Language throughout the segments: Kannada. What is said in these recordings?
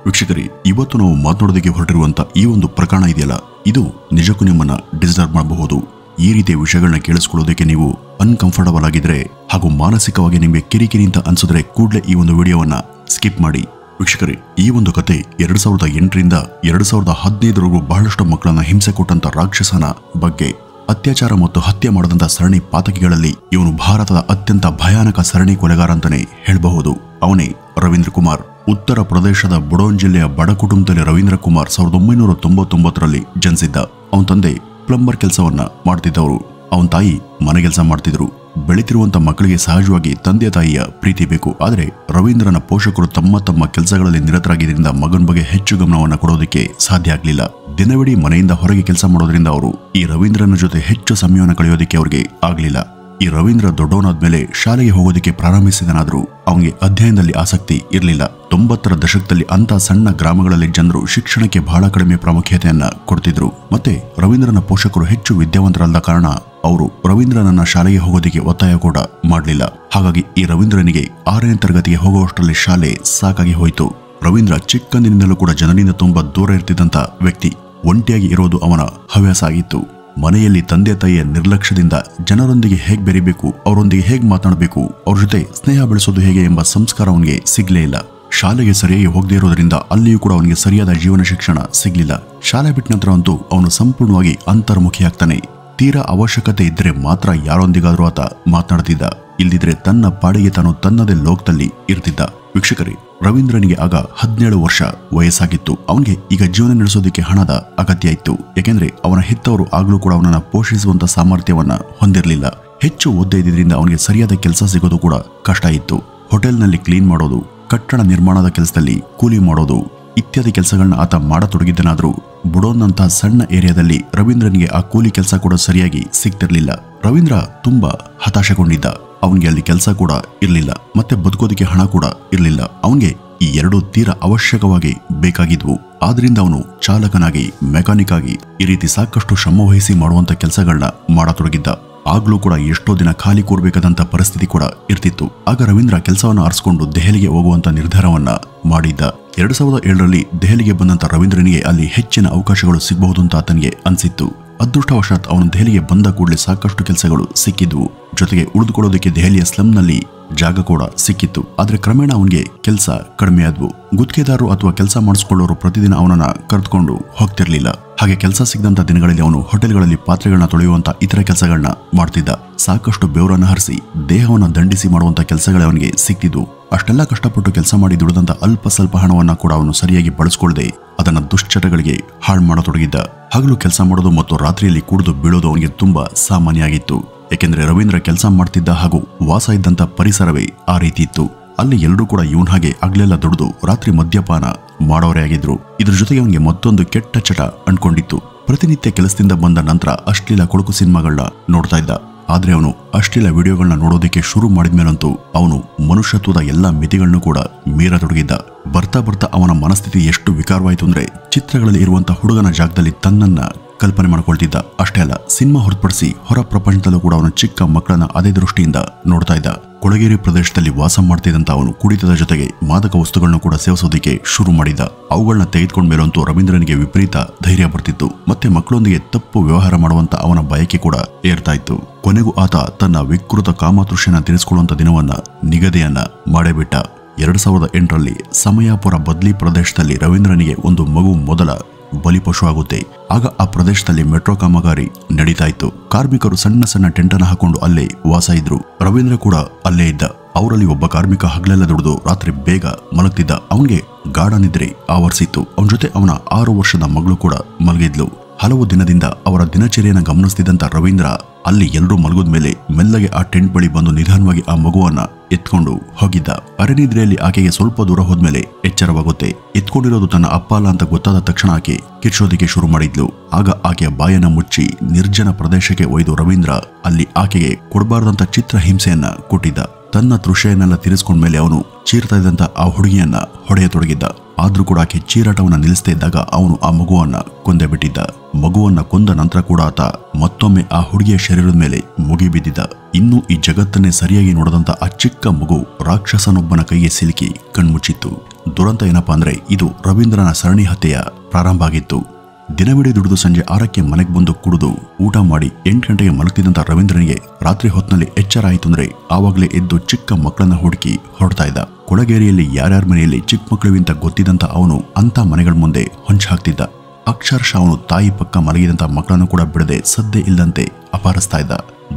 ವೀಕ್ಷಕರೇ, ಇವತ್ತು ನಾವು ಮಾತನಾಡೋದಕ್ಕೆ ಹೊರಟಿರುವಂತ ಈ ಒಂದು ಪ್ರಕರಣ ಇದೆಯಲ್ಲ, ಇದು ನಿಜಕ್ಕೂ ನಿಮ್ಮನ್ನ ಡಿಸ್ಟರ್ಬ್ ಮಾಡಬಹುದು. ಈ ರೀತಿಯ ವಿಷಯಗಳನ್ನ ಕೇಳಿಸ್ಕೊಳ್ಳೋದಕ್ಕೆ ನೀವು ಅನ್ಕಂಫರ್ಟಬಲ್ ಆಗಿದ್ರೆ ಹಾಗೂ ಮಾನಸಿಕವಾಗಿ ನಿಮಗೆ ಕಿರಿಕಿರಿ ಅಂತ ಅನ್ಸಿದ್ರೆ ಕೂಡಲೇ ಈ ಒಂದು ವಿಡಿಯೋವನ್ನ ಸ್ಕಿಪ್ ಮಾಡಿ. ವೀಕ್ಷಕರೇ, ಈ ಒಂದು ಕತೆ 2008ರಿಂದ 2015 ಬಹಳಷ್ಟು ಮಕ್ಕಳನ್ನ ಹಿಂಸೆ ಕೊಟ್ಟಂತ ರಾಕ್ಷಸನ ಬಗ್ಗೆ, ಅತ್ಯಾಚಾರ ಮತ್ತು ಹತ್ಯೆ ಮಾಡದಂತ ಸರಣಿ ಪಾತಕಿಗಳಲ್ಲಿ ಇವನು ಭಾರತದ ಅತ್ಯಂತ ಭಯಾನಕ ಸರಣಿ ಕೊಲೆಗಾರ ಅಂತಾನೆ ಹೇಳಬಹುದು. ಅವನೇ ರವೀಂದ್ರ ಕುಮಾರ್. ಉತ್ತರ ಪ್ರದೇಶದ ಬುಡೋನ್ ಜಿಲ್ಲೆಯ ಬಡ ಕುಟುಂಬದಲ್ಲಿ ರವೀಂದ್ರ ಕುಮಾರ್ 1999ರಲ್ಲಿ ಜನಿಸಿದ್ದ. ಅವನ ತಂದೆ ಪ್ಲಂಬರ್ ಕೆಲಸವನ್ನ ಮಾಡ್ತಿದ್ದವರು, ಅವನ ತಾಯಿ ಮನೆ ಕೆಲಸ ಮಾಡ್ತಿದ್ರು. ಬೆಳಿತಿರುವಂತ ಮಕ್ಕಳಿಗೆ ಸಹಜವಾಗಿ ತಂದೆ ತಾಯಿಯ ಪ್ರೀತಿ ಬೇಕು. ಆದರೆ ರವೀಂದ್ರನ ಪೋಷಕರು ತಮ್ಮ ಕೆಲಸಗಳಲ್ಲಿ ನಿರತರಾಗಿದ್ದರಿಂದ ಮಗನ ಬಗ್ಗೆ ಹೆಚ್ಚು ಗಮನವನ್ನ ಕೊಡೋದಕ್ಕೆ ಸಾಧ್ಯ ಆಗ್ಲಿಲ್ಲ. ದಿನವಿಡೀ ಮನೆಯಿಂದ ಹೊರಗೆ ಕೆಲಸ ಮಾಡೋದ್ರಿಂದ ಅವರು ಈ ರವೀಂದ್ರನ ಜೊತೆ ಹೆಚ್ಚು ಸಮಯವನ್ನು ಕಳೆಯೋದಕ್ಕೆ ಅವ್ರಿಗೆ ಆಗ್ಲಿಲ್ಲ. ಈ ರವೀಂದ್ರ ದೊಡ್ಡವನಾದ್ಮೇಲೆ ಶಾಲೆಗೆ ಹೋಗೋದಕ್ಕೆ ಪ್ರಾರಂಭಿಸಿದನಾದ್ರೂ ಅವನಿಗೆ ಅಧ್ಯಯನದಲ್ಲಿ ಆಸಕ್ತಿ ಇರಲಿಲ್ಲ. 90ರ ದಶಕದಲ್ಲಿ ಅಂತ ಸಣ್ಣ ಗ್ರಾಮಗಳಲ್ಲಿ ಜನರು ಶಿಕ್ಷಣಕ್ಕೆ ಬಹಳ ಕಡಿಮೆ ಪ್ರಾಮುಖ್ಯತೆಯನ್ನ ಕೊಡ್ತಿದ್ರು. ಮತ್ತೆ ರವೀಂದ್ರನ ಪೋಷಕರು ಹೆಚ್ಚು ವಿದ್ಯಾವಂತರಲ್ಲದ ಕಾರಣ ಅವರು ರವೀಂದ್ರನನ್ನ ಶಾಲೆಗೆ ಹೋಗೋದಕ್ಕೆ ಒತ್ತಾಯ ಕೂಡ ಮಾಡಲಿಲ್ಲ. ಹಾಗಾಗಿ ಈ ರವೀಂದ್ರನಿಗೆ 6ನೇ ತರಗತಿಗೆ ಹೋಗುವಷ್ಟರಲ್ಲಿ ಶಾಲೆ ಸಾಕಾಗಿ ಹೋಯಿತು. ರವೀಂದ್ರ ಚಿಕ್ಕಂದಿನಿಂದಲೂ ಕೂಡ ಜನರಿಂದ ತುಂಬಾ ದೂರ ಇರ್ತಿದ್ದಂತ ವ್ಯಕ್ತಿ. ಒಂಟಿಯಾಗಿ ಇರೋದು ಅವನ ಹವ್ಯಾಸ ಆಗಿತ್ತು. ಮನೆಯಲ್ಲಿ ತಂದೆ ತಾಯಿಯ ನಿರ್ಲಕ್ಷ್ಯದಿಂದ ಜನರೊಂದಿಗೆ ಹೇಗೆ ಬೆರಿಬೇಕು, ಅವರೊಂದಿಗೆ ಹೇಗೆ ಮಾತನಾಡಬೇಕು, ಅವ್ರ ಜೊತೆ ಸ್ನೇಹ ಬೆಳೆಸೋದು ಹೇಗೆ ಎಂಬ ಸಂಸ್ಕಾರ ಅವನಿಗೆ ಸಿಗ್ಲೇ ಇಲ್ಲ. ಶಾಲೆಗೆ ಸರಿಯಾಗಿ ಹೋಗದೇ ಇರೋದ್ರಿಂದ ಅಲ್ಲಿಯೂ ಕೂಡ ಅವನಿಗೆ ಸರಿಯಾದ ಜೀವನ ಶಿಕ್ಷಣ ಸಿಗ್ಲಿಲ್ಲ. ಶಾಲೆ ಬಿಟ್ಟ ನಂತರ ಅಂತೂ ಅವನು ಸಂಪೂರ್ಣವಾಗಿ ಅಂತರ್ಮುಖಿಯಾಗ್ತಾನೆ. ತೀರಾ ಅವಶ್ಯಕತೆ ಇದ್ರೆ ಮಾತ್ರ ಯಾರೊಂದಿಗಾದ್ರೂ ಆತ ಮಾತನಾಡ್ತಿದ್ದ. ಇಲ್ದಿದ್ರೆ ತನ್ನ ಪಾಡಿಗೆ ತಾನು ತನ್ನದೇ ಲೋಕದಲ್ಲಿ ಇರ್ತಿದ್ದ. ವೀಕ್ಷಕರೇ, ರವೀಂದ್ರನಿಗೆ ಆಗ 17 ವರ್ಷ ವಯಸ್ಸಾಗಿತ್ತು. ಅವನಿಗೆ ಈಗ ಜೀವನ ನಡೆಸೋದಕ್ಕೆ ಹಣದ ಅಗತ್ಯ ಇತ್ತು. ಯಾಕೆಂದ್ರೆ ಅವನ ಹೆತ್ತವರು ಆಗ್ಲೂ ಕೂಡ ಅವನನ್ನ ಪೋಷಿಸುವಂತ ಸಾಮರ್ಥ್ಯವನ್ನ ಹೊಂದಿರಲಿಲ್ಲ. ಹೆಚ್ಚು ಓದ್ದೇ ಇದ್ದಿದ್ರಿಂದ ಅವನಿಗೆ ಸರಿಯಾದ ಕೆಲಸ ಸಿಗೋದು ಕೂಡ ಕಷ್ಟ ಇತ್ತು. ಹೋಟೆಲ್ನಲ್ಲಿ ಕ್ಲೀನ್ ಮಾಡೋದು, ಕಟ್ಟಡ ನಿರ್ಮಾಣದ ಕೆಲಸದಲ್ಲಿ ಕೂಲಿ ಮಾಡೋದು ಇತ್ಯಾದಿ ಕೆಲಸಗಳನ್ನ ಆತ ಮಾಡತೊಡಗಿದ್ದನಾದ್ರೂ ಬುಡೋನ್ನಂತ ಸಣ್ಣ ಏರಿಯಾದಲ್ಲಿ ರವೀಂದ್ರನಿಗೆ ಆ ಕೂಲಿ ಕೆಲಸ ಕೂಡ ಸರಿಯಾಗಿ ಸಿಗ್ತಿರ್ಲಿಲ್ಲ. ರವೀಂದ್ರ ತುಂಬಾ ಹತಾಶೆಗೊಂಡಿದ್ದ. ಅವನಿಗೆ ಅಲ್ಲಿ ಕೆಲಸ ಕೂಡ ಇರಲಿಲ್ಲ, ಮತ್ತೆ ಬದುಕೋದಕ್ಕೆ ಹಣ ಕೂಡ ಇರಲಿಲ್ಲ. ಅವನಿಗೆ ಈ ಎರಡೂ ತೀರಾ ಅವಶ್ಯಕವಾಗಿ ಬೇಕಾಗಿದ್ವು. ಆದ್ರಿಂದ ಅವನು ಚಾಲಕನಾಗಿ, ಮೆಕ್ಯಾನಿಕ್ ಆಗಿ ಈ ರೀತಿ ಸಾಕಷ್ಟು ಶ್ರಮ ವಹಿಸಿ ಮಾಡುವಂತ ಕೆಲಸಗಳನ್ನ ಮಾಡತೊಡಗಿದ್ದ. ಆಗ್ಲೂ ಕೂಡ ಎಷ್ಟೋ ದಿನ ಖಾಲಿ ಕೂರ್ಬೇಕಾದಂತ ಪರಿಸ್ಥಿತಿ ಕೂಡ ಇರ್ತಿತ್ತು. ಆಗ ರವೀಂದ್ರ ಕೆಲಸವನ್ನ ಆರಿಸಿಕೊಂಡು ದೆಹಲಿಗೆ ಹೋಗುವಂತ ನಿರ್ಧಾರವನ್ನ ಮಾಡಿದ್ದ. 2007ರಲ್ಲಿ ದೆಹಲಿಗೆ ಬಂದಂತ ರವೀಂದ್ರನಿಗೆ ಅಲ್ಲಿ ಹೆಚ್ಚಿನ ಅವಕಾಶಗಳು ಸಿಗಬಹುದು ಅಂತ ಆತನಿಗೆ ಅನ್ಸಿತ್ತು. ಅದೃಷ್ಟವಶಾತ್ ಅವನು ದೆಹಲಿಗೆ ಬಂದ ಕೂಡಲೇ ಸಾಕಷ್ಟು ಕೆಲಸಗಳು ಸಿಕ್ಕಿದ್ವು. ಜೊತೆಗೆ ಉಳಿದುಕೊಳ್ಳೋದಕ್ಕೆ ದೆಹಲಿಯ ಸ್ಲಂನಲ್ಲಿ ಜಾಗ ಕೂಡ ಸಿಕ್ಕಿತ್ತು. ಆದ್ರೆ ಕ್ರಮೇಣ ಅವನಿಗೆ ಕೆಲಸ ಕಡಿಮೆ ಆದ್ವು. ಗುತ್ತಿಗೆದಾರರು ಅಥವಾ ಕೆಲಸ ಮಾಡಿಸ್ಕೊಳ್ಳೋರು ಪ್ರತಿದಿನ ಅವನನ್ನ ಕರೆದುಕೊಂಡು ಹೋಗ್ತಿರ್ಲಿಲ್ಲ. ಹಾಗೆ ಕೆಲಸ ಸಿಗದಂತ ದಿನಗಳಲ್ಲಿ ಅವನು ಹೋಟೆಲ್ಗಳಲ್ಲಿ ಪಾತ್ರೆಗಳನ್ನ ತೊಳೆಯುವಂತ ಇತರ ಕೆಲಸಗಳನ್ನ ಮಾಡ್ತಿದ್ದ. ಸಾಕಷ್ಟು ಬೆವರನ್ನ ಹರಿಸಿ ದೇಹವನ್ನ ದಂಡಿಸಿ ಮಾಡುವಂತ ಕೆಲಸಗಳೇ ಅವನಿಗೆ ಸಿಕ್ತಿದ್ವು. ಅಷ್ಟೆಲ್ಲ ಕಷ್ಟಪಟ್ಟು ಕೆಲಸ ಮಾಡಿ ದುಡಿದಂತ ಅಲ್ಪ ಸ್ವಲ್ಪ ಹಣವನ್ನ ಕೂಡ ಅವನು ಸರಿಯಾಗಿ ಬಳಸ್ಕೊಳ್ಳದೆ ಅದನ್ನ ದುಶ್ಚಟಗಳಿಗೆ ಹಾಳು ಮಾಡತೊಡಗಿದ್ದ. ಹಗಲು ಕೆಲಸ ಮಾಡೋದು ಮತ್ತು ರಾತ್ರಿಯಲ್ಲಿ ಕುಡಿದು ಬೀಳೋದು ಅವನಿಗೆ ತುಂಬಾ ಸಾಮಾನ್ಯ ಆಗಿತ್ತು. ಯಾಕೆಂದ್ರೆ ರವೀಂದ್ರ ಕೆಲಸ ಮಾಡ್ತಿದ್ದ ಹಾಗೂ ವಾಸ ಇದ್ದಂತ ಪರಿಸರವೇ ಆ ರೀತಿ ಇತ್ತು. ಅಲ್ಲಿ ಎಲ್ಲರೂ ಕೂಡ ಇವನ್ ಹಾಗೆ ಆಗ್ಲೆಲ್ಲ ದುಡಿದು ರಾತ್ರಿ ಮದ್ಯಪಾನ ಮಾಡೋರೇ ಆಗಿದ್ರು. ಇದ್ರ ಜೊತೆಗೆ ಅವನಿಗೆ ಮತ್ತೊಂದು ಕೆಟ್ಟ ಚಟ ಅಂದ್ಕೊಂಡಿತ್ತು. ಪ್ರತಿನಿತ್ಯ ಕೆಲಸದಿಂದ ಬಂದ ನಂತರ ಅಶ್ಲೀಲ ಕೊಳಕು ಸಿನಿಮಾಗಳನ್ನ ನೋಡ್ತಾ ಇದ್ದ. ಆದ್ರೆ ಅವನು ಅಶ್ಲೀಲ ವಿಡಿಯೋಗಳನ್ನ ನೋಡೋದಕ್ಕೆ ಶುರು ಮಾಡಿದ್ಮೇಲಂತೂ ಅವನು ಮನುಷ್ಯತ್ವದ ಎಲ್ಲಾ ಮಿತಿಗಳನ್ನು ಕೂಡ ಮೀರತೊಡಗಿದ್ದ. ಬರ್ತಾ ಬರ್ತಾ ಅವನ ಮನಸ್ಥಿತಿ ಎಷ್ಟು ವಿಕಾರವಾಯಿತು ಅಂದ್ರೆ ಚಿತ್ರಗಳಲ್ಲಿ ಇರುವಂತ ಹುಡುಗನ ಜಾಗದಲ್ಲಿ ತನ್ನನ್ನ ಕಲ್ಪನೆ ಮಾಡ್ಕೊಳ್ತಿದ್ದ. ಅಷ್ಟೇ ಅಲ್ಲ, ಸಿನಿಮಾ ಹೊರತುಪಡಿಸಿ ಹೊರ ಪ್ರಪಂಚದಲ್ಲೂ ಕೂಡ ಅವನು ಚಿಕ್ಕ ಮಕ್ಕಳನ್ನ ಅದೇ ದೃಷ್ಟಿಯಿಂದ ನೋಡ್ತಾ ಇದ್ದ. ಕೊಳಗೇರಿ ಪ್ರದೇಶದಲ್ಲಿ ವಾಸ ಮಾಡ್ತಿದ್ದಂತ ಅವನು ಕುಡಿತದ ಜೊತೆಗೆ ಮಾದಕ ವಸ್ತುಗಳನ್ನು ಕೂಡ ಸೇವಿಸೋದಕ್ಕೆ ಶುರು ಮಾಡಿದ್ದ. ಅವುಗಳನ್ನ ತೆಗೆದುಕೊಂಡ ಮೇಲಂತೂ ರವೀಂದ್ರನಿಗೆ ವಿಪರೀತ ಧೈರ್ಯ ಬರ್ತಿತ್ತು. ಮತ್ತೆ ಮಕ್ಕಳೊಂದಿಗೆ ತಪ್ಪು ವ್ಯವಹಾರ ಮಾಡುವಂತ ಅವನ ಬಯಕೆ ಕೂಡ ಏರ್ತಾ ಇತ್ತು. ಕೊನೆಗೂ ಆತ ತನ್ನ ವಿಕೃತ ಕಾಮತೃಷ್ಯನ ತೀರಿಸಿಕೊಳ್ಳುವಂತ ದಿನವನ್ನ ನಿಗದಿಯನ್ನ ಮಾಡೇಬಿಟ್ಟ. 2008ರಲ್ಲಿ ಸಮಯಾಪುರ ಬದ್ಲಿ ಪ್ರದೇಶದಲ್ಲಿ ರವೀಂದ್ರನಿಗೆ ಒಂದು ಮಗು ಮೊದಲ ಬಲಿಪಶು ಆಗುತ್ತೆ. ಆಗ ಆ ಪ್ರದೇಶದಲ್ಲಿ ಮೆಟ್ರೋ ಕಾಮಗಾರಿ ನಡೀತಾ ಇತ್ತು. ಕಾರ್ಮಿಕರು ಸಣ್ಣ ಸಣ್ಣ ಟೆಂಟನ್ನು ಹಾಕೊಂಡು ಅಲ್ಲೇ ವಾಸ ಇದ್ರು. ರವೀಂದ್ರ ಕೂಡ ಅಲ್ಲೇ ಇದ್ದ. ಅವರಲ್ಲಿ ಒಬ್ಬ ಕಾರ್ಮಿಕ ಹಗಲೆಲ್ಲ ದುಡಿದು ರಾತ್ರಿ ಬೇಗ ಮಲಗ್ತಿದ್ದ. ಅವನಿಗೆ ಗಾಢ ನಿದ್ರೆ ಆವರಿಸಿತ್ತು. ಅವನ ಜೊತೆ ಅವನ 6 ವರ್ಷದ ಮಗಳು ಕೂಡ ಮಲಗಿದ್ಲು. ಹಲವು ದಿನದಿಂದ ಅವರ ದಿನಚರಿಯನ್ನು ಗಮನಿಸ್ತಿದ್ದಂತ ರವೀಂದ್ರ ಅಲ್ಲಿ ಎಲ್ಲರೂ ಮಲಗಿದ ಮೇಲೆ ಮೆಲ್ಲಗೆ ಆ ಟೆಂಟ್ ಬಳಿ ಬಂದು ನಿಧಾನವಾಗಿ ಆ ಮಗುವನ್ನ ಎತ್ಕೊಂಡು ಹೋಗಿದ್ದ. ಅರೆನಿದ್ರೆಯಲ್ಲಿ ಆಕೆಗೆ ಸ್ವಲ್ಪ ದೂರ ಹೋದ್ಮೇಲೆ ಎಚ್ಚರವಾಗುತ್ತೆ. ಎತ್ಕೊಂಡಿರೋದು ತನ್ನ ಅಪ್ಪ ಅಲ್ಲ ಅಂತ ಗೊತ್ತಾದ ತಕ್ಷಣ ಆಕೆ ಕಿರ್ಚೋದಿಕ್ಕೆ ಶುರು ಮಾಡಿದ್ಲು. ಆಗ ಆಕೆಯ ಬಾಯನ್ನ ಮುಚ್ಚಿ ನಿರ್ಜನ ಪ್ರದೇಶಕ್ಕೆ ಒಯ್ದು ರವೀಂದ್ರ ಅಲ್ಲಿ ಆಕೆಗೆ ಕೊಡಬಾರದಂತ ಚಿತ್ರ ಹಿಂಸೆಯನ್ನ ಕೊಟ್ಟಿದ್ದ. ತನ್ನ ತೃಷೆಯನ್ನೆಲ್ಲ ತೀರಿಸಿಕೊಂಡ್ಮೇಲೆ ಅವನು ಚೀರ್ತಾ ಇದ್ದಂತ ಆ ಹುಡುಗಿಯನ್ನ ಹೊಡೆಯತೊಡಗಿದ್ದ. ಆದ್ರೂ ಕೂಡ ಆಕೆ ಚೀರಾಟವನ್ನ ನಿಲ್ಲಿಸದೇ ಇದ್ದಾಗ ಅವನು ಆ ಮಗುವನ್ನ ಕೊಂದೇ ಬಿಟ್ಟಿದ್ದ. ಮಗುವನ್ನ ಕೊಂದ ನಂತರ ಕೂಡ ಆತ ಮತ್ತೊಮ್ಮೆ ಆ ಹುಡುಗಿಯ ಶರೀರದ ಮೇಲೆ ಮುಗಿಬಿದ್ದಿದ್ದ. ಇನ್ನು ಈ ಜಗತ್ತನ್ನೇ ಸರಿಯಾಗಿ ನೋಡದಂತ ಆ ಚಿಕ್ಕ ಮಗು ರಾಕ್ಷಸನೊಬ್ಬನ ಕೈಗೆ ಸಿಲುಕಿ ಕಣ್ಮುಚ್ಚಿತ್ತು. ದುರಂತ ಏನಪ್ಪಾ ಅಂದ್ರೆ ಇದು ರವೀಂದ್ರನ ಸರಣಿ ಹತ್ಯೆಯ ಪ್ರಾರಂಭ ಆಗಿತ್ತು. ದಿನವಿಡೀ ದುಡಿದು ಸಂಜೆ 6ಕ್ಕೆ ಮನೆಗೆ ಬಂದು ಕುಡಿದು ಊಟ ಮಾಡಿ 8 ಗಂಟೆಗೆ ಮಲಗ್ತಿದ್ದಂತ ರವೀಂದ್ರನಿಗೆ ರಾತ್ರಿ ಹೊತ್ತಿನಲ್ಲಿ ಎಚ್ಚರ ಆಯಿತು ಅಂದ್ರೆ ಆವಾಗಲೇ ಎದ್ದು ಚಿಕ್ಕ ಮಕ್ಕಳನ್ನ ಹುಡುಕಿ ಹೊರಡ್ತಾ ಇದ್ದ. ಕೊಳಗೇರಿಯಲ್ಲಿ ಯಾರ್ಯಾರ ಮನೆಯಲ್ಲಿ ಚಿಕ್ಕ ಮಕ್ಕಳಿಗಿಂತ ಗೊತ್ತಿದ್ದಂತ ಅವನು ಅಂತ ಮನೆಗಳ ಮುಂದೆ ಹೊಂಚು ಹಾಕ್ತಿದ್ದ. ಅಕ್ಷರಶಃ ಅವನು ತಾಯಿ ಪಕ್ಕ ಮಲಗಿದಂತ ಮಕ್ಕಳನ್ನು ಕೂಡ ಬಿಡದೆ ಸದ್ದೆ ಇಲ್ಲದಂತೆ ಅಪಹರಿಸ್ತಾ ಇದ್ದ.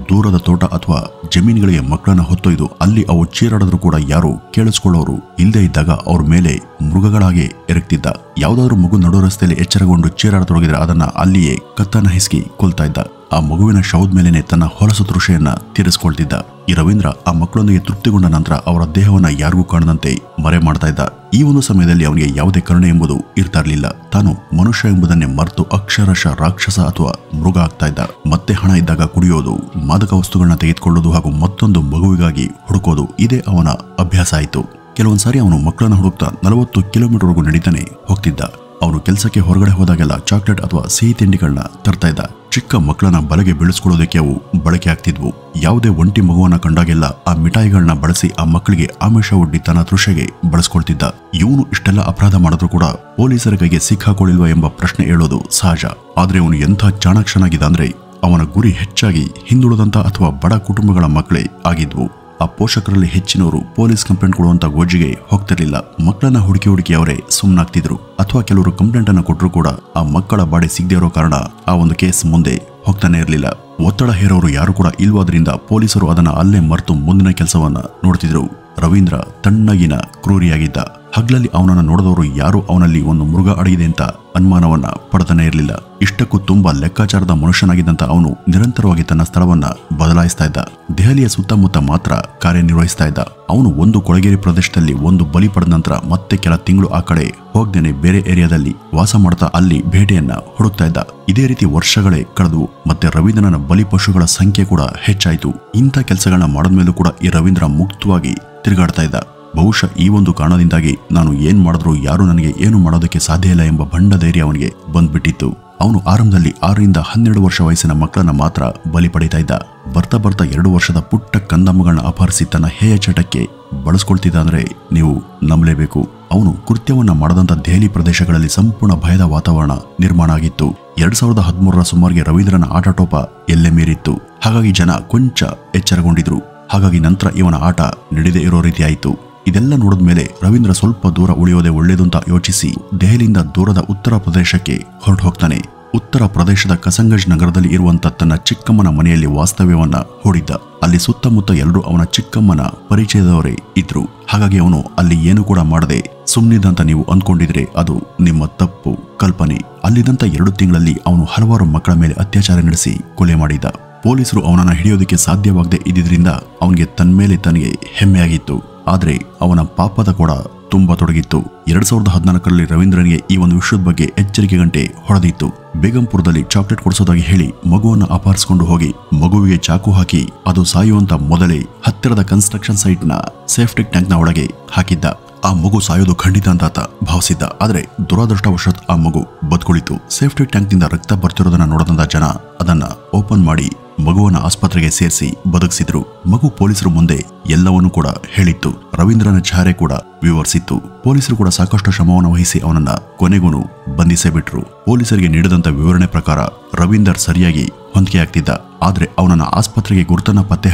ದೂರದ ತೋಟ ಅಥವಾ ಜಮೀನುಗಳಿಗೆ ಮಕ್ಕಳನ್ನ ಹೊತ್ತೊಯ್ದು ಅಲ್ಲಿ ಅವು ಚೀರಾಡಿದ್ರು ಕೂಡ ಯಾರು ಕೇಳಿಸ್ಕೊಳ್ಳೋರು ಇಲ್ಲದೆ ಇದ್ದಾಗ ಅವ್ರ ಮೇಲೆ ಮೃಗಗಳಾಗಿ ಎರಗ್ತಿದ್ದ. ಯಾವ್ದಾದ್ರು ಮಗು ನಡು ರಸ್ತೆಯಲ್ಲಿ ಎಚ್ಚರಗೊಂಡು ಚೀರಾಡತೊಡಗಿದ್ರೆ ಅದನ್ನ ಅಲ್ಲಿಯೇ ಕತ್ತನ್ನ ಹಿಸ್ಕಿ ಕೊಲ್ತಾ ಇದ್ದ. ಆ ಮಗುವಿನ ಶವದ ಮೇಲೇನೆ ತನ್ನ ಹೊಲಸು ತೃಷೆಯನ್ನ ತೀರಿಸ್ಕೊಳ್ತಿದ್ದ. ಈ ರವೀಂದ್ರ ಆ ಮಕ್ಕಳೊಂದಿಗೆ ತೃಪ್ತಿಗೊಂಡ ನಂತರ ಅವರ ದೇಹವನ್ನ ಯಾರಿಗೂ ಕಾಣದಂತೆ ಮರೆ ಮಾಡ್ತಾ ಇದ್ದ. ಈ ಒಂದು ಸಮಯದಲ್ಲಿ ಅವನಿಗೆ ಯಾವುದೇ ಕರುಣೆ ಎಂಬುದು ಇರ್ತಾ ಇರಲಿಲ್ಲ. ತಾನು ಮನುಷ್ಯ ಎಂಬುದನ್ನೇ ಮರೆತು ಅಕ್ಷರಶಃ ರಾಕ್ಷಸ ಅಥವಾ ಮೃಗ ಆಗ್ತಾ ಇದ್ದ. ಮತ್ತೆ ಹಣ ಇದ್ದಾಗ ಕುಡಿಯೋದು, ಮಾದಕ ವಸ್ತುಗಳನ್ನ ತೆಗೆದುಕೊಳ್ಳೋದು ಹಾಗೂ ಮತ್ತೊಂದು ಮಗುವಿಗಾಗಿ ಹುಡುಕೋದು ಇದೇ ಅವನ ಅಭ್ಯಾಸ ಆಯಿತು. ಕೆಲವೊಂದ್ಸಾರಿ ಅವನು ಮಕ್ಕಳನ್ನ ಹುಡುಕ್ತಾ 40 ಕಿಲೋಮೀಟರ್ವರೆಗೂ ನಡೀತಾನೆ ಹೋಗ್ತಿದ್ದ. ಅವನು ಕೆಲಸಕ್ಕೆ ಹೊರಗಡೆ ಹೋದಾಗೆಲ್ಲ ಚಾಕ್ಲೇಟ್ ಅಥವಾ ಸಿಹಿ ತಿಂಡಿಗಳನ್ನ ತರ್ತಾ ಇದ್ದ. ಚಿಕ್ಕ ಮಕ್ಕಳನ್ನ ಬಲೆಗೆ ಬೀಳಿಸ್ಕೊಳ್ಳೋದಕ್ಕೆ ಅವು ಬಳಕೆ ಆಗ್ತಿದ್ವು. ಯಾವುದೇ ಒಂಟಿ ಮಗುವನ್ನ ಕಂಡಾಗೆಲ್ಲ ಆ ಮಿಠಾಯಿಗಳನ್ನ ಬಳಸಿ ಆ ಮಕ್ಕಳಿಗೆ ಆಮಿಷ ಒಡ್ಡಿ ತನ್ನ ತೃಷೆಗೆ ಬಳಸ್ಕೊಳ್ತಿದ್ದ. ಇವನು ಇಷ್ಟೆಲ್ಲ ಅಪರಾಧ ಮಾಡಿದ್ರು ಕೂಡ ಪೊಲೀಸರ ಕೈಗೆ ಸಿಕ್ಕಾಕೊಳ್ಳಿಲ್ವಾ ಎಂಬ ಪ್ರಶ್ನೆ ಹೇಳೋದು ಸಹಜ. ಆದ್ರೆ ಅವನು ಎಂಥ ಚಾಣಾಕ್ಷನಾಗಿದ್ದ ಅಂದ್ರೆ ಅವನ ಗುರಿ ಹೆಚ್ಚಾಗಿ ಹಿಂದುಳಿದಂತ ಅಥವಾ ಬಡ ಕುಟುಂಬಗಳ ಮಕ್ಕಳೇ ಆಗಿದ್ವು. ಆ ಪೋಷಕರಲ್ಲಿ ಹೆಚ್ಚಿನವರು ಪೊಲೀಸ್ ಕಂಪ್ಲೇಂಟ್ ಕೊಡುವಂತ ಗೋಜಿಗೆ ಹೋಗ್ತಿರ್ಲಿಲ್ಲ. ಮಕ್ಕಳನ್ನ ಹುಡುಕಿ ಅವರೇ ಸುಮ್ಮನಾಗ್ತಿದ್ರು. ಅಥವಾ ಕೆಲವರು ಕಂಪ್ಲೇಂಟ್ ಅನ್ನು ಕೊಟ್ಟರು ಕೂಡ ಆ ಮಕ್ಕಳ ಬಾಡಿ ಸಿಗದೆ ಇರೋ ಕಾರಣ ಆ ಒಂದು ಕೇಸ್ ಮುಂದೆ ಹೋಗ್ತಾನೆ ಇರಲಿಲ್ಲ. ಒತ್ತಡ ಹೇರೋರು ಯಾರು ಕೂಡ ಇಲ್ವಾದ್ರಿಂದ ಪೊಲೀಸರು ಅದನ್ನ ಅಲ್ಲೇ ಮರೆತು ಮುಂದಿನ ಕೆಲಸವನ್ನ ನೋಡ್ತಿದ್ರು. ರವೀಂದ್ರ ತಣ್ಣಗಿನ ಕ್ರೂರಿಯಾಗಿದ್ದ. ಹಗ್ಲಲ್ಲಿ ಅವನನ್ನ ನೋಡಿದವರು ಯಾರು ಅವನಲ್ಲಿ ಒಂದು ಮೃಗ ಅಡಗಿದೆ ಅಂತ ಅನುಮಾನವನ್ನ ಪಡ್ತಾನೆ ಇರಲಿಲ್ಲ. ಇಷ್ಟಕ್ಕೂ ತುಂಬಾ ಲೆಕ್ಕಾಚಾರದ ಮನುಷ್ಯನಾಗಿದ್ದಂತ ಅವನು ನಿರಂತರವಾಗಿ ತನ್ನ ಸ್ಥಳವನ್ನ ಬದಲಾಯಿಸ್ತಾ ಇದ್ದ. ದೆಹಲಿಯ ಸುತ್ತಮುತ್ತ ಮಾತ್ರ ಕಾರ್ಯನಿರ್ವಹಿಸ್ತಾ ಇದ್ದ. ಅವನು ಒಂದು ಕೊಳಗೇರಿ ಪ್ರದೇಶದಲ್ಲಿ ಒಂದು ಬಲಿ ಪಡೆದ ನಂತರ ಮತ್ತೆ ಕೆಲ ತಿಂಗಳು ಆ ಕಡೆ ಹೋಗ್ದೇನೆ ಬೇರೆ ಏರಿಯಾದಲ್ಲಿ ವಾಸ ಮಾಡ್ತಾ ಅಲ್ಲಿ ಬೇಟೆಯನ್ನ ಹುಡುಕ್ತಾ ಇದ್ದ. ಇದೇ ರೀತಿ ವರ್ಷಗಳೇ ಕಳೆದವು. ಮತ್ತೆ ರವೀಂದ್ರನ ಬಲಿ ಪಶುಗಳ ಸಂಖ್ಯೆ ಕೂಡ ಹೆಚ್ಚಾಯಿತು. ಇಂಥ ಕೆಲಸಗಳನ್ನ ಮಾಡಿದ್ಮೇಲೂ ಕೂಡ ಈ ರವೀಂದ್ರ ಮುಕ್ತವಾಗಿ ತಿರುಗಾಡ್ತಾ ಇದ್ದ. ಬಹುಶಃ ಈ ಒಂದು ಕಾರಣದಿಂದಾಗಿ ನಾನು ಏನ್ ಮಾಡಿದ್ರು ಯಾರು ನನಗೆ ಏನು ಮಾಡೋದಕ್ಕೆ ಸಾಧ್ಯ ಇಲ್ಲ ಎಂಬ ಬಂಡ ಧೈರ್ಯ ಅವನಿಗೆ ಬಂದ್ಬಿಟ್ಟಿತ್ತು. ಅವನು ಆರಂಭದಲ್ಲಿ 6 ರಿಂದ 12 ವರ್ಷ ವಯಸ್ಸಿನ ಮಕ್ಕಳನ್ನ ಮಾತ್ರ ಬಲಿ ಪಡೀತಾ ಇದ್ದ. ಬರ್ತಾ 2 ವರ್ಷದ ಪುಟ್ಟ ಕಂದಮ್ಮಗಳನ್ನ ಅಪಹರಿಸಿ ತನ್ನ ಹೇಯ ಚಟಕ್ಕೆ ಬಳಸ್ಕೊಳ್ತಿದ್ದ ಅಂದ್ರೆ ನೀವು ನಂಬಲೇಬೇಕು. ಅವನು ಕೃತ್ಯವನ್ನ ಮಾಡದಂತ ದೆಹಲಿ ಪ್ರದೇಶಗಳಲ್ಲಿ ಸಂಪೂರ್ಣ ಭಯದ ವಾತಾವರಣ ನಿರ್ಮಾಣ ಆಗಿತ್ತು. 2013ರ ಸುಮಾರಿಗೆ ರವೀಂದ್ರನ ಆಟೋಪ ಎಲ್ಲೆ ಮೀರಿತ್ತು. ಹಾಗಾಗಿ ಜನ ಕೊಂಚ ಎಚ್ಚರಗೊಂಡಿದ್ರು. ಹಾಗಾಗಿ ನಂತರ ಇವನ ಆಟ ನಡೆದೇ ಇರೋ ರೀತಿ ಆಯಿತು. ಇದೆಲ್ಲ ನೋಡಿದ ಮೇಲೆ ರವೀಂದ್ರ ಸ್ವಲ್ಪ ದೂರ ಉಳಿಯೋದೇ ಒಳ್ಳೇದು ಅಂತ ಯೋಚಿಸಿ ದೆಹಲಿಯಿಂದ ದೂರದ ಉತ್ತರ ಪ್ರದೇಶಕ್ಕೆ ಹೊರಟು ಹೋಗ್ತಾನೆ. ಉತ್ತರ ಪ್ರದೇಶದ ಕಸಂಗಜ್ ನಗರದಲ್ಲಿ ಇರುವಂತ ತನ್ನ ಚಿಕ್ಕಮ್ಮನ ಮನೆಯಲ್ಲಿ ವಾಸ್ತವ್ಯವನ್ನ ಹೂಡಿದ್ದ. ಅಲ್ಲಿ ಸುತ್ತಮುತ್ತ ಎಲ್ಲರೂ ಅವನ ಚಿಕ್ಕಮ್ಮನ ಪರಿಚಯದವರೇ ಇದ್ರು. ಹಾಗಾಗಿ ಅವನು ಅಲ್ಲಿ ಏನು ಕೂಡ ಮಾಡದೆ ಸುಮ್ಮನಿದ್ದಂತ ನೀವು ಅಂದ್ಕೊಂಡಿದ್ರೆ ಅದು ನಿಮ್ಮ ತಪ್ಪು ಕಲ್ಪನೆ. ಅಲ್ಲಿದ್ದಂತ 2 ತಿಂಗಳಲ್ಲಿ ಅವನು ಹಲವಾರು ಮಕ್ಕಳ ಮೇಲೆ ಅತ್ಯಾಚಾರ ನಡೆಸಿ ಕೊಲೆ ಮಾಡಿದ್ದ. ಪೊಲೀಸರು ಅವನನ್ನ ಹಿಡಿಯೋದಕ್ಕೆ ಸಾಧ್ಯವಾಗದೆ ಇದ್ದಿದ್ರಿಂದ ಅವನಿಗೆ ತನ್ಮೇಲೆ ತನಗೆ ಹೆಮ್ಮೆಯಾಗಿತ್ತು. ಆದ್ರೆ ಅವನ ಪಾಪದ ಕೂಡ ತುಂಬಾ ತೊಡಗಿತ್ತು. 2014ರಲ್ಲಿ ರವೀಂದ್ರನಿಗೆ ಈ ಒಂದು ವಿಷಯದ ಬಗ್ಗೆ ಎಚ್ಚರಿಕೆ ಗಂಟೆ ಹೊಡೆದಿತ್ತು. ಬೇಗಂಪುರದಲ್ಲಿ ಚಾಕ್ಲೇಟ್ ಕೊಡಿಸೋದಾಗಿ ಹೇಳಿ ಮಗುವನ್ನ ಅಪಹರಿಸಿಕೊಂಡು ಹೋಗಿ ಮಗುವಿಗೆ ಚಾಕು ಹಾಕಿ ಅದು ಸಾಯುವಂತ ಮೊದಲೇ ಹತ್ತಿರದ ಕನ್ಸ್ಟ್ರಕ್ಷನ್ ಸೈಟ್ನ ಸೇಫ್ಟಿಕ್ ಟ್ಯಾಂಕ್ನ ಒಳಗೆ ಹಾಕಿದ್ದ. ಆ ಮಗು ಸಾಯೋದು ಖಂಡಿತ ಅಂತ ಆತ ಭಾವಿಸಿದ್ದ. ಆದ್ರೆ ದುರಾದೃಷ್ಟವಶಾತ್ ಆ ಮಗು ಬದುಕುಳಿತು. ಸೇಫ್ಟಿ ಟ್ಯಾಂಕ್ನಿಂದ ರಕ್ತ ಬರ್ತಿರೋದನ್ನ ನೋಡದಂತ ಜನ ಅದನ್ನ ಓಪನ್ ಮಾಡಿ ಮಗುವನ್ನ ಆಸ್ಪತ್ರೆಗೆ ಸೇರಿಸಿ ಬದುಕಿಸಿದ್ರು. ಮಗು ಪೊಲೀಸರು ಮುಂದೆ ಎಲ್ಲವನ್ನೂ ಕೂಡ ಹೇಳಿತ್ತು. ರವೀಂದ್ರನ ಚಾರೆ ಕೂಡ ವಿವರಿಸಿತ್ತು. ಪೊಲೀಸರು ಕೂಡ ಸಾಕಷ್ಟು ಶ್ರಮವನ್ನು ವಹಿಸಿ ಅವನನ್ನ ಕೊನೆಗೂ ಬಂಧಿಸೇ ಬಿಟ್ರು. ಪೊಲೀಸರಿಗೆ ನೀಡಿದಂತ ವಿವರಣೆ ಪ್ರಕಾರ ರವೀಂದರ್ ಸರಿಯಾಗಿ ಹೊಂದಿಕೆ ಆಗ್ತಿದ್ದ. ಆದ್ರೆ ಅವನನ್ನ ಆಸ್ಪತ್ರೆಗೆ ಗುರುತನ್ನ ಪತ್ತೆ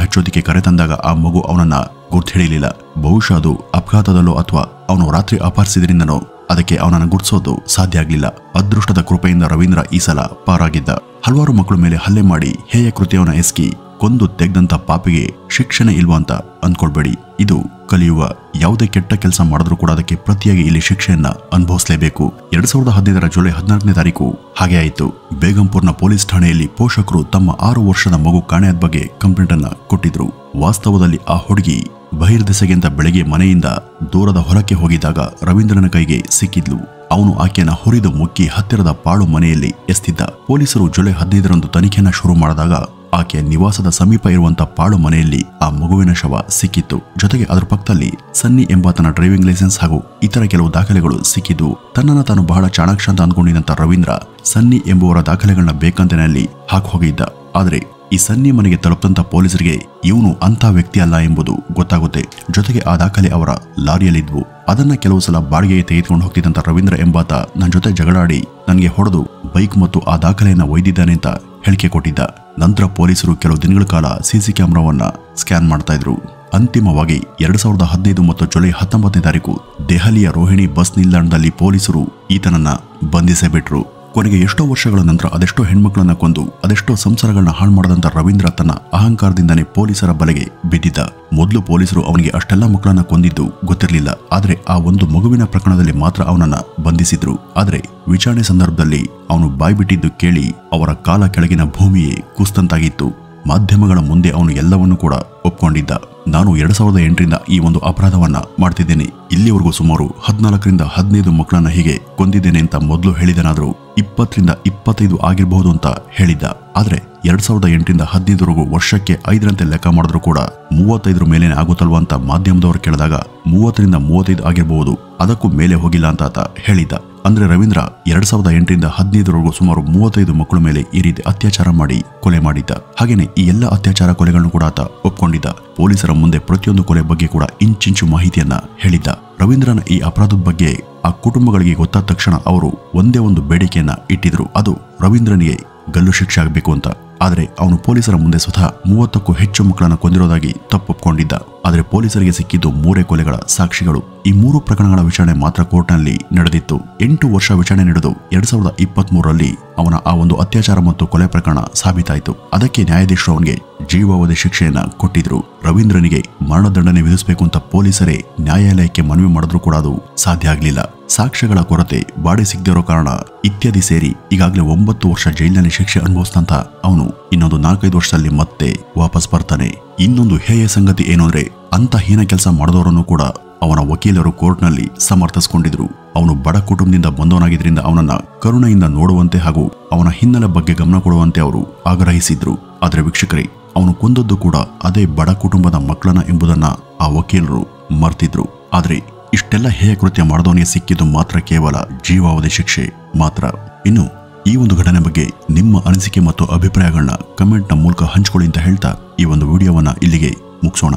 ಹಚ್ಚೋದಿಕ್ಕೆ ಕರೆತಂದಾಗ ಆ ಮಗು ಅವನನ್ನ ಗುರ್ತು ಹಿಡಿಯಲಿಲ್ಲ. ಬಹುಶಃ ಅದು ಅಪಘಾತದಲ್ಲೋ ಅಥವಾ ಅವನು ರಾತ್ರಿ ಅಪಹರಿಸಿದ್ರಿಂದನೋ ಅದಕ್ಕೆ ಅವನನ್ನು ಗುರ್ತಿಸೋದು ಸಾಧ್ಯ ಆಗ್ಲಿಲ್ಲ. ಅದೃಷ್ಟದ ಕೃಪೆಯಿಂದ ರವೀಂದ್ರ ಈ ಸಲ ಪಾರಾಗಿದ್ದ. ಹಲವಾರು ಮಕ್ಕಳ ಮೇಲೆ ಹಲ್ಲೆ ಮಾಡಿ ಹೇಯ ಕೃತ್ಯವನ್ನ ಎಸಗಿ ಕೊಂದು ತೆಗೆದಂತ ಪಾಪಿಗೆ ಶಿಕ್ಷಣ ಇಲ್ವಾ ಅಂತ ಅಂದ್ಕೊಳ್ಬೇಡಿ. ಇದು ಕಲಿಯುವ. ಯಾವುದೇ ಕೆಟ್ಟ ಕೆಲಸ ಮಾಡಿದ್ರೂ ಕೂಡ ಅದಕ್ಕೆ ಪ್ರತಿಯಾಗಿ ಇಲ್ಲಿ ಶಿಕ್ಷೆಯನ್ನ ಅನುಭವಿಸಲೇಬೇಕು. 2015ರ ಜುಲೈ 14ನೇ ತಾರೀಕು ಹಾಗೆ ಆಯಿತು. ಬೇಗಂಪುರ್ನ ಪೊಲೀಸ್ ಠಾಣೆಯಲ್ಲಿ ಪೋಷಕರು ತಮ್ಮ 6 ವರ್ಷದ ಮಗು ಕಾಣೆಯಾದ ಬಗ್ಗೆ ಕಂಪ್ಲೇಂಟ್ ಅನ್ನ ಕೊಟ್ಟಿದ್ರು. ವಾಸ್ತವದಲ್ಲಿ ಆ ಹುಡುಗಿ ಬಹಿರ್ದೆಸೆಗೆಂತ ಬೆಳಗ್ಗೆ ಮನೆಯಿಂದ ದೂರದ ಹೊಲಕ್ಕೆ ಹೋಗಿದ್ದಾಗ ರವೀಂದ್ರನ ಕೈಗೆ ಸಿಕ್ಕಿದ್ಲು. ಅವನು ಆಕೆಯನ್ನ ಹುರಿದು ಮುಕ್ಕಿ ಹತ್ತಿರದ ಪಾಳು ಮನೆಯಲ್ಲಿ ಎಸ್ತಿದ್ದ. ಪೊಲೀಸರು ಜುಲೈ 15ರಂದು ತನಿಖೆಯನ್ನ ಶುರು ಮಾಡಿದಾಗ ಆಕೆಯ ನಿವಾಸದ ಸಮೀಪ ಇರುವಂತ ಪಾಳು ಮನೆಯಲ್ಲಿ ಆ ಮಗುವಿನ ಶವ ಸಿಕ್ಕಿತ್ತು. ಜೊತೆಗೆ ಅದರ ಪಕ್ಕದಲ್ಲಿ ಸನ್ನಿ ಎಂಬಾತನ ಡ್ರೈವಿಂಗ್ ಲೈಸೆನ್ಸ್ ಹಾಗೂ ಇತರ ಕೆಲವು ದಾಖಲೆಗಳು ಸಿಕ್ಕಿದ್ವು. ತನ್ನನ್ನು ತಾನು ಬಹಳ ಚಾಣಾಕ್ಷ ಅಂತ ಅಂದ್ಕೊಂಡಿದ್ದಂತ ರವೀಂದ್ರ ಸನ್ನಿ ಎಂಬುವರ ದಾಖಲೆಗಳನ್ನ ಬೇಕಂತೇನಲ್ಲಿ ಹಾಕಿ ಹೋಗಿದ್ದ. ಆದ್ರೆ ಈ ಸನ್ನಿ ಮನೆಗೆ ತಲುಪದಂತ ಪೊಲೀಸರಿಗೆ ಇವನು ಅಂತ ವ್ಯಕ್ತಿ ಅಲ್ಲ ಎಂಬುದು ಗೊತ್ತಾಗುತ್ತೆ. ಜೊತೆಗೆ ಆ ದಾಖಲೆ ಅವರ ಲಾರಿಯಲ್ಲಿದ್ವು. ಅದನ್ನ ಕೆಲವು ಸಲ ಬಾಡಿಗೆಗೆ ತೆಗೆದುಕೊಂಡು ಹೋಗ್ತಿದ್ದಂತ ರವೀಂದ್ರ ಎಂಬಾತ ನನ್ನ ಜೊತೆ ಜಗಳಾಡಿ ನನಗೆ ಹೊಡೆದು ಬೈಕ್ ಮತ್ತು ಆ ದಾಖಲೆಯನ್ನ ಒಯ್ದಿದ್ದಾನೆ ಅಂತ ಹೇಳಿಕೆ ಕೊಟ್ಟಿದ್ದ. ನಂತರ ಪೊಲೀಸರು ಕೆಲವು ದಿನಗಳ ಕಾಲ ಸಿಸಿ ಕ್ಯಾಮೆರಾವನ್ನ ಸ್ಕ್ಯಾನ್ ಮಾಡ್ತಾ ಇದ್ರು. ಅಂತಿಮವಾಗಿ 2015 ಮತ್ತು ಜುಲೈ 19ನೇ ತಾರೀಕು ದೆಹಲಿಯ ರೋಹಿಣಿ ಬಸ್ ನಿಲ್ದಾಣದಲ್ಲಿ ಪೊಲೀಸರು ಈತನನ್ನ ಬಂಧಿಸೇ ಬಿಟ್ರು. ಕೊನೆಗೆ ಎಷ್ಟೋ ವರ್ಷಗಳ ನಂತರ ಅದೆಷ್ಟೋ ಹೆಣ್ಮಕ್ಳನ್ನ ಕೊಂದು ಅದೆಷ್ಟೋ ಸಂಸಾರಗಳನ್ನ ಹಾಳು ಮಾಡದಂತ ರವೀಂದ್ರ ತನ್ನ ಅಹಂಕಾರದಿಂದನೇ ಪೊಲೀಸರ ಬಲೆಗೆ ಬಿದ್ದಿದ್ದ. ಮೊದಲು ಪೊಲೀಸರು ಅವನಿಗೆ ಅಷ್ಟೆಲ್ಲ ಮಕ್ಕಳನ್ನ ಕೊಂದಿದ್ದು ಗೊತ್ತಿರಲಿಲ್ಲ. ಆದ್ರೆ ಆ ಒಂದು ಮಗುವಿನ ಪ್ರಕರಣದಲ್ಲಿ ಮಾತ್ರ ಅವನನ್ನ ಬಂಧಿಸಿದ್ರು. ಆದ್ರೆ ವಿಚಾರಣೆ ಸಂದರ್ಭದಲ್ಲಿ ಅವನು ಬಾಯ್ಬಿಟ್ಟಿದ್ದು ಕೇಳಿ ಅವರ ಕಾಲ ಕೆಳಗಿನ ಭೂಮಿಯೇ ಕುಸ್ತಂತಾಗಿತ್ತು. ಮಾಧ್ಯಮಗಳ ಮುಂದೆ ಅವನು ಎಲ್ಲವನ್ನೂ ಕೂಡ ಒಪ್ಕೊಂಡಿದ್ದ. ನಾನು 2008ರಿಂದ ಈ ಒಂದು ಅಪರಾಧವನ್ನ ಮಾಡ್ತಿದ್ದೇನೆ. ಇಲ್ಲಿವರೆಗೂ ಸುಮಾರು 14ರಿಂದ 15 ಮಕ್ಕಳನ್ನ ಹೀಗೆ ಕೊಂದಿದ್ದೇನೆ ಅಂತ ಮೊದಲು ಹೇಳಿದನಾದ್ರೂ 20ರಿಂದ 25 ಆಗಿರಬಹುದು ಅಂತ ಹೇಳಿದ್ದ. ಆದ್ರೆ 2008ರಿಂದ 15ವರೆಗೂ ವರ್ಷಕ್ಕೆ 5ರಂತೆ ಲೆಕ್ಕ ಮಾಡಿದ್ರು ಕೂಡ 35 ಮೇಲೇನೆ ಆಗುತ್ತಲ್ವಾ ಅಂತ ಮಾಧ್ಯಮದವರು ಕೇಳಿದಾಗ 30ರಿಂದ 35 ಆಗಿರಬಹುದು, ಅದಕ್ಕೂ ಮೇಲೆ ಹೋಗಿಲ್ಲ ಅಂತ ಆತ ಹೇಳಿದ್ದ. ಅಂದ್ರೆ ರವೀಂದ್ರ 2008ರಿಂದ 15ವರೆಗೂ ಸುಮಾರು 35 ಮಕ್ಕಳ ಮೇಲೆ ಈ ರೀತಿ ಅತ್ಯಾಚಾರ ಮಾಡಿ ಕೊಲೆ ಮಾಡಿದ್ದ. ಹಾಗೇನೆ ಈ ಎಲ್ಲ ಅತ್ಯಾಚಾರ ಕೊಲೆಗಳನ್ನು ಕೂಡ ಆತ ಒಪ್ಕೊಂಡಿದ್ದ. ಪೊಲೀಸರ ಮುಂದೆ ಪ್ರತಿಯೊಂದು ಕೊಲೆ ಬಗ್ಗೆ ಕೂಡ ಇಂಚಿಂಚು ಮಾಹಿತಿಯನ್ನ ಹೇಳಿದ್ದ. ರವೀಂದ್ರನ ಈ ಅಪರಾಧದ ಬಗ್ಗೆ ಆ ಕುಟುಂಬಗಳಿಗೆ ಗೊತ್ತಾದ ತಕ್ಷಣ ಅವರು ಒಂದೇ ಒಂದು ಬೇಡಿಕೆಯನ್ನ ಇಟ್ಟಿದ್ರು, ಅದು ರವೀಂದ್ರನಿಗೆ ಗಲ್ಲು ಶಿಕ್ಷೆ ಆಗಬೇಕು ಅಂತ. ಆದ್ರೆ ಅವನು ಪೊಲೀಸರ ಮುಂದೆ ಸ್ವತಃ 30ಕ್ಕೂ ಹೆಚ್ಚು ಮಕ್ಕಳನ್ನ ಕೊಂದಿರೋದಾಗಿ ತಪ್ಪೊಪ್ಕೊಂಡಿದ್ದ. ಆದ್ರೆ ಪೊಲೀಸರಿಗೆ ಸಿಕ್ಕಿದ್ದು 3 ಕೊಲೆಗಳ ಸಾಕ್ಷಿಗಳು. ಈ 3 ಪ್ರಕರಣಗಳ ವಿಚಾರಣೆ ಮಾತ್ರ ಕೋರ್ಟ್ನಲ್ಲಿ ನಡೆದಿತ್ತು. 8 ವರ್ಷ ವಿಚಾರಣೆ ನಡೆದು 2023ರಲ್ಲಿ ಅವನ ಆ ಒಂದು ಅತ್ಯಾಚಾರ ಮತ್ತು ಕೊಲೆ ಪ್ರಕರಣ ಸಾಬೀತಾಯಿತು. ಅದಕ್ಕೆ ನ್ಯಾಯಾಧೀಶರು ಅವನಿಗೆ ಜೀವಾವಧಿ ಶಿಕ್ಷೆಯನ್ನ ಕೊಟ್ಟಿದ್ರು. ರವೀಂದ್ರನಿಗೆ ಮರಣದಂಡನೆ ವಿಧಿಸಬೇಕು ಅಂತ ಪೊಲೀಸರೇ ನ್ಯಾಯಾಲಯಕ್ಕೆ ಮನವಿ ಮಾಡಿದ್ರು ಕೂಡ ಅದು ಸಾಧ್ಯ ಆಗಲಿಲ್ಲ. ಸಾಕ್ಷ್ಯಗಳ ಕೊರತೆ, ಬಾಡಿ ಸಿಗದಿರೋ ಕಾರಣ ಇತ್ಯಾದಿ ಸೇರಿ ಈಗಾಗಲೇ 9 ವರ್ಷ ಜೈಲಿನಲ್ಲಿ ಶಿಕ್ಷೆ ಅನುಭವಿಸಿದಂತ ಅವನು ಇನ್ನೊಂದು 4-5 ವರ್ಷದಲ್ಲಿ ಮತ್ತೆ ವಾಪಸ್ ಬರ್ತಾನೆ. ಇನ್ನೊಂದು ಹೇಯ ಸಂಗತಿ ಏನು ಅಂದ್ರೆ ಅಂತ ಹೀನ ಕೆಲಸ ಮಾಡಿದವರನ್ನು ಕೂಡ ಅವನ ವಕೀಲರು ಕೋರ್ಟ್ನಲ್ಲಿ ಸಮರ್ಥಿಸಿಕೊಂಡಿದ್ರು. ಅವನು ಬಡ ಕುಟುಂಬದಿಂದ ಬಂದವನಾಗಿದ್ರಿಂದ ಅವನನ್ನ ಕರುಣೆಯಿಂದ ನೋಡುವಂತೆ ಹಾಗೂ ಅವನ ಹಿನ್ನೆಲೆ ಬಗ್ಗೆ ಗಮನ ಕೊಡುವಂತೆ ಅವರು ಆಗ್ರಹಿಸಿದ್ರು. ಆದ್ರೆ ವೀಕ್ಷಕರೇ, ಅವನು ಕೊಂದದ್ದು ಕೂಡ ಅದೇ ಬಡ ಕುಟುಂಬದ ಮಕ್ಕಳನ್ನ ಎಂಬುದನ್ನ ಆ ವಕೀಲರು ಮರ್ತಿದ್ರು. ಆದ್ರೆ ಇಷ್ಟೆಲ್ಲ ಹೇಯ ಕೃತ್ಯ ಮಾಡಿದವನಿಗೆ ಸಿಕ್ಕಿದ್ದು ಮಾತ್ರ ಕೇವಲ ಜೀವಾವಧಿ ಶಿಕ್ಷೆ ಮಾತ್ರ. ಇನ್ನು ಈ ಒಂದು ಘಟನೆ ಬಗ್ಗೆ ನಿಮ್ಮ ಅನಿಸಿಕೆ ಮತ್ತು ಅಭಿಪ್ರಾಯಗಳನ್ನ ಕಮೆಂಟ್ನ ಮೂಲಕ ಹಂಚಿಕೊಳ್ಳಿ ಅಂತ ಹೇಳ್ತಾ ಈ ಒಂದು ವಿಡಿಯೋವನ್ನ ಇಲ್ಲಿಗೆ ಮುಗಿಸೋಣ.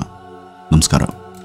ನಮಸ್ಕಾರ.